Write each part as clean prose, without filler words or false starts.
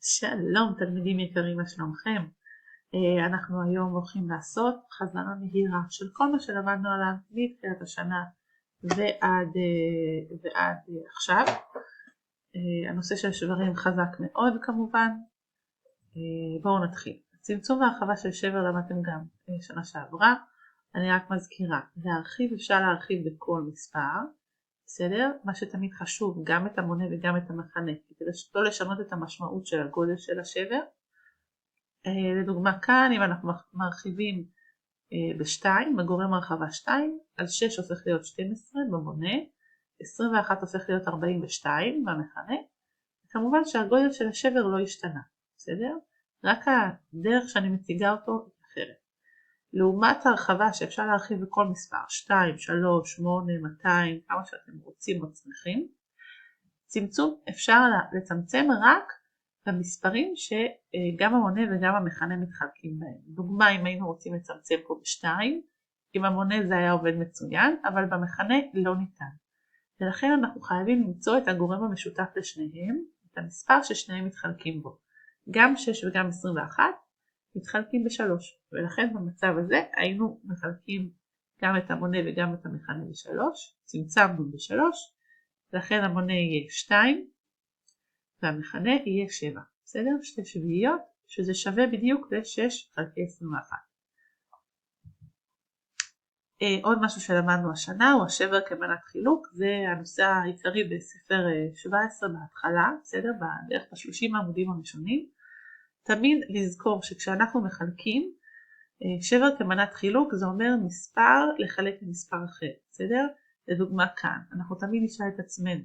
שלום תלמידים יקרים, מה שלומכם? אנחנו היום הולכים לעשות חזרה מהירה של כל מה שלמדנו עליו מתחילת השנה ועד עכשיו. הנושא של שברים חזק מאוד כמובן. בואו נתחיל. צמצום והרחבה של שבר למדתם גם שנה שעברה. אני רק מזכירה, להרחיב אפשר להרחיב בכל מספר, בסדר? מה שתמיד חשוב, גם את המונה וגם את המכנה, כדי לא לשנות את המשמעות של הגודל של השבר. לדוגמה כאן, אם אנחנו מרחיבים ב-2, בגורם הרחבה 2, אז 6 הופך להיות 12 במונה, 21 הופך להיות 42 במכנה, וכמובן שהגודל של השבר לא השתנה, בסדר? רק הדרך שאני מציגה אותו היא אחרת. לעומת הרחבה שאפשר להרחיב בכל מספר, 2, 3, 8, 200, כמה שאתם רוצים או צריכים, צמצום אפשר לצמצם רק במספרים שגם המונה וגם המכנה מתחלקים בהם. דוגמה, אם היינו רוצים לצמצם פה ב2, עם המונה זה היה עובד מצוין, אבל במכנה לא ניתן. ולכן אנחנו חייבים למצוא את הגורם המשותף לשניהם, את המספר ששניהם מתחלקים בו. גם 6 וגם 21 מתחלקים ב3, ולכן במצב הזה היינו מחלקים גם את המונה וגם את המכנה ב3, צמצמנו ב3, לכן המונה יהיה 2 והמכנה יהיה 7, בסדר? 2 שביעיות, שזה שווה בדיוק ל6 חלקי 21. עוד משהו שלמדנו השנה הוא השבר כמנת חילוק, זה הנושא העיקרי בספר 17 בהתחלה, בסדר? בערך ב30 העמודים הראשונים. תמיד לזכור שכשאנחנו מחלקים, שבר כמנת חילוק זה אומר מספר לחלק למספר אחר, בסדר? לדוגמה כאן, אנחנו תמיד נשאל את עצמנו,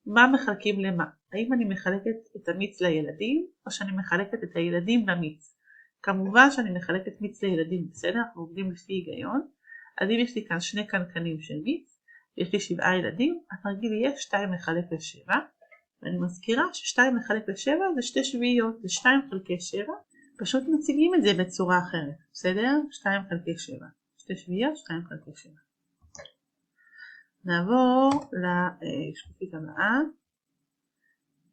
מה מחלקים למה? האם אני מחלקת את המיץ לילדים, או שאני מחלקת את הילדים למיץ? כמובן שאני מחלקת מיץ לילדים, בסדר? אנחנו עובדים לפי היגיון. אז אם יש לי כאן 2 קנקנים של מיץ, יש לי 7 ילדים, התרגיל יהיה 2 לחלק ל7, ואני מזכירה ש2 לחלק ל7 זה 2 שביעיות, זה 2 חלקי 7, פשוט מציגים את זה בצורה אחרת, בסדר? 2 חלקי 7, 2 שביעיות, 2 חלקי 7. נעבור לשקופית הבאה.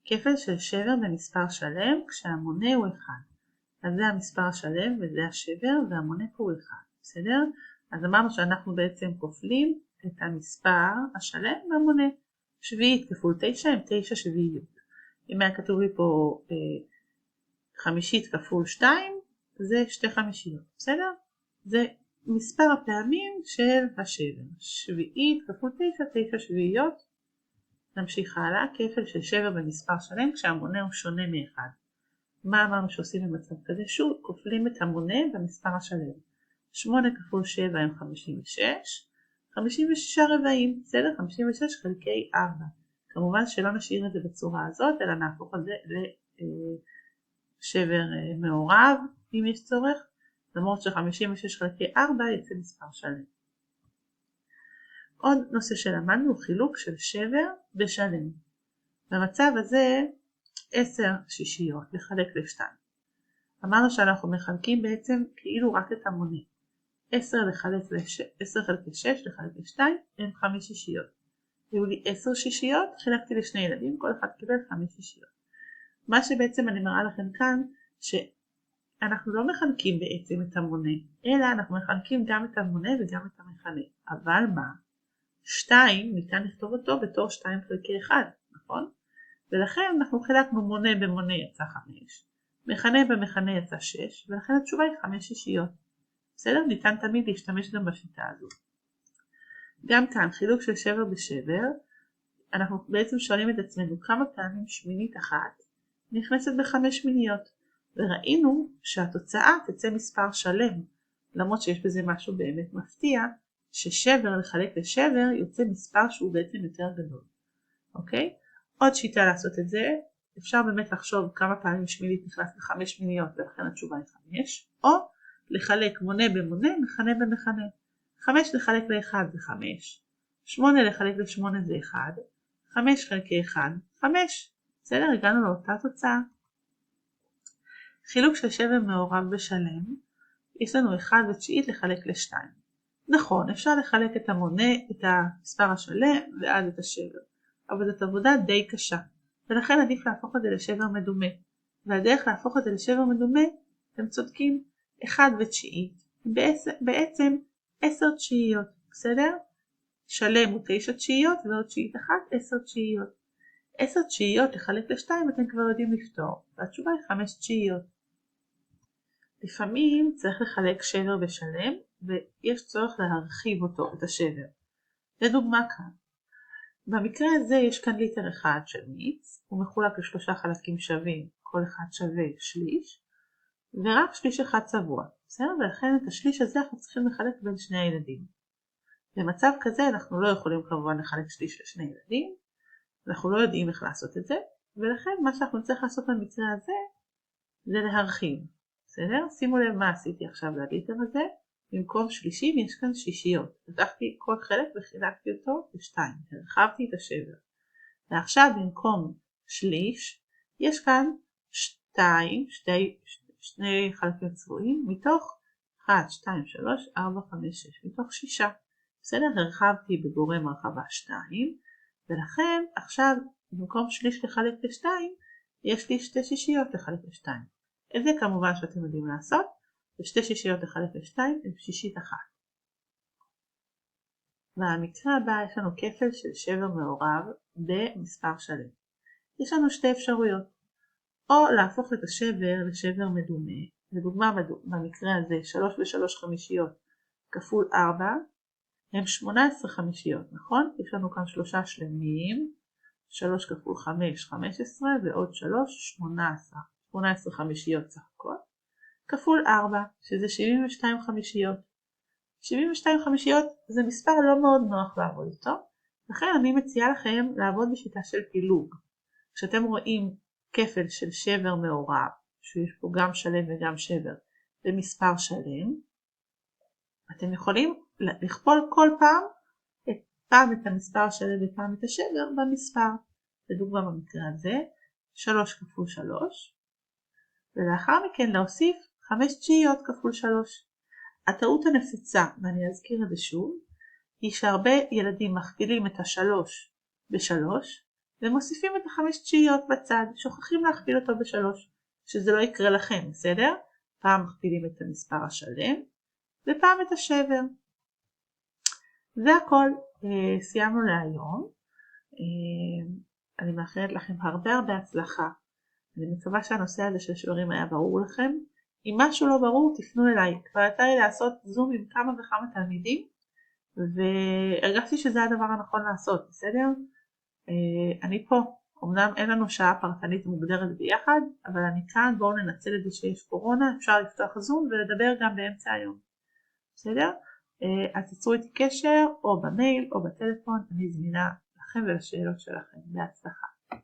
כפל של שבר במספר שלם כשהמונה הוא 1. אז זה המספר השלם וזה השבר והמונה פה הוא 1, בסדר? אז אמרנו שאנחנו בעצם כופלים את המספר השלם והמונה. שביעית כפול 9 הם 9 שביעיות. אם היה כתוב לי פה חמישית כפול 2 זה 2 חמישיות, בסדר? זה מספר הפעמים של השבר. שביעית כפול 9, 9 שביעיות. נמשיך הלאה, כפל של שבר במספר שלם כשהמונה הוא שונה מ-1. מה אמרנו שעושים במצב כזה? שוב, כופלים את המונה במספר השלם. 8 כפול 7 הם 56, 56 רבעים, בסדר? 56 חלקי 4. כמובן שלא נשאיר את זה בצורה הזאת, אלא נהפוך את זה לשבר מעורב, אם יש צורך. למרות ש56 חלקי 4 יצא מספר שלם. עוד נושא שלמדנו הוא חילוק של שבר בשלם. במצב הזה 10 שישיות לחלק ל2. אמרנו שאנחנו מחלקים בעצם כאילו רק את המונה. 10 חלקי 6 לחלק ל2 הם 5 שישיות. היו לי 10 שישיות, חילקתי לשני ילדים, כל אחד קיבל 5 שישיות. מה שבעצם אני מראה לכם כאן, שאנחנו לא מחלקים בעצם את המונה, אלא אנחנו מחלקים גם את המונה וגם את המכנה. אבל מה? 2 ניתן לכתוב אותו בתור 2 חלקי 1, נכון? ולכן אנחנו חילקנו מונה במונה יצא 5, מכנה במכנה יצא 6, ולכן התשובה היא 5 שישיות. בסדר? ניתן תמיד להשתמש גם בשיטה הזו. גם כאן חילוק של שבר בשבר, אנחנו בעצם שואלים את עצמנו כמה פעמים שמינית אחת נכנסת ב5 שמיניות, וראינו שהתוצאה תצא מספר שלם, למרות שיש בזה משהו באמת מפתיע, ששבר לחלק לשבר יוצא מספר שהוא בעצם יותר גדול. אוקיי? עוד שיטה לעשות את זה, אפשר באמת לחשוב כמה פעמים שמינית נכנס ב5 שמיניות ולכן התשובה היא 5, או לחלק מונה במונה, מכנה במכנה. 5 לחלק ל1 זה 5, 8 לחלק ל8 זה 1, 5 חלקי 1, 5. בסדר? הגענו לאותה תוצאה. חילוק של שבר מעורב בשלם, יש לנו 1 ותשיעית לחלק ל2. נכון, אפשר לחלק את המונה, את המספר השלם ואז את השבר, אבל זאת עבודה די קשה, ולכן עדיף להפוך את זה לשבר מדומה. והדרך להפוך את זה לשבר מדומה, אתם צודקים, 1/9, בעצם 10/9, בסדר? שלם הוא 9/9 ועוד 9 אחת 10/9. 10/9 לחלק ל2 אתם כבר יודעים לפתור, והתשובה היא 5/9. לפעמים צריך לחלק שבר בשלם, ויש צורך להרחיב אותו, את השבר. לדוגמה כאן. במקרה הזה יש כאן ליטר אחד של מיץ, הוא מחולק ל3 חלקים שווים, כל אחד שווה שליש, ורק שליש אחד צבוע, בסדר? ולכן את השליש הזה אנחנו צריכים לחלק בין שני הילדים. במצב כזה אנחנו לא יכולים כמובן לחלק שליש לשני ילדים, אנחנו לא יודעים איך לעשות את זה, ולכן מה שאנחנו צריך לעשות במקרה הזה, זה להרחיב, בסדר? שימו לב מה עשיתי עכשיו לליטר הזה, במקום שלישים יש כאן שישיות, לקחתי כל חלק וחילקתי אותו ל2, הרחבתי את השבר, ועכשיו במקום שליש, יש כאן 2, שני חלקים צבועים, מתוך 1, 2, 3, 4, 5, 6, מתוך 6, בסדר? הרחבתי בגורם הרחבה 2, ולכן עכשיו במקום שליש לחלק ל2, יש לי 2 שישיות לחלק ל2. את זה כמובן שאתם יודעים לעשות, ו2 שישיות לחלק ל2 הם שישית אחת. במקרה הבא יש לנו כפל של שבר מעורב במספר שלם. יש לנו שתי אפשרויות, או להפוך את השבר לשבר מדומה, לדוגמה במקרה הזה 3 ו3 חמישיות כפול 4, הם 18 חמישיות, נכון? יש לנו כאן 3 שלמים, 3 כפול 5, 15 ועוד 3, 18. 18 חמישיות סך הכל, כפול 4, שזה 72 חמישיות. 72 חמישיות זה מספר לא מאוד נוח לעבוד איתו, לכן אני מציעה לכם לעבוד בשיטה של פילוג. כשאתם רואים כפל של שבר מעורב, שיש פה גם שלם וגם שבר, במספר שלם, אתם יכולים לכפול כל פעם את המספר שלם ופעם את השבר במספר. לדוגמה במקרה הזה, 3 כפול 3, ולאחר מכן להוסיף 5 תשיעיות כפול 3. הטעות הנפוצה, ואני אזכיר את זה שוב, היא שהרבה ילדים מכפילים את ה3 ב3, ומוסיפים את ה5 תשיעיות בצד, שוכחים להכפיל אותו ב3, שזה לא יקרה לכם, בסדר? פעם מכפילים את המספר השלם, ופעם את השבר. זה הכל, סיימנו להיום. אני מאחלת לכם הרבה הצלחה. אני מקווה שהנושא הזה של שברים היה ברור לכם. אם משהו לא ברור תפנו אליי, כבר יצא לי לעשות זום עם כמה וכמה תלמידים, והרגשתי שזה הדבר הנכון לעשות, בסדר? אני פה, אמנם אין לנו שעה פרטנית מוגדרת ביחד, אבל אני כאן, בואו ננצל את זה שיש קורונה, אפשר לפתוח זום ולדבר גם באמצע היום, בסדר? אז תצרו איתי קשר, או במייל או בטלפון, אני זמינה לכם ולשאלות שלכם. בהצלחה.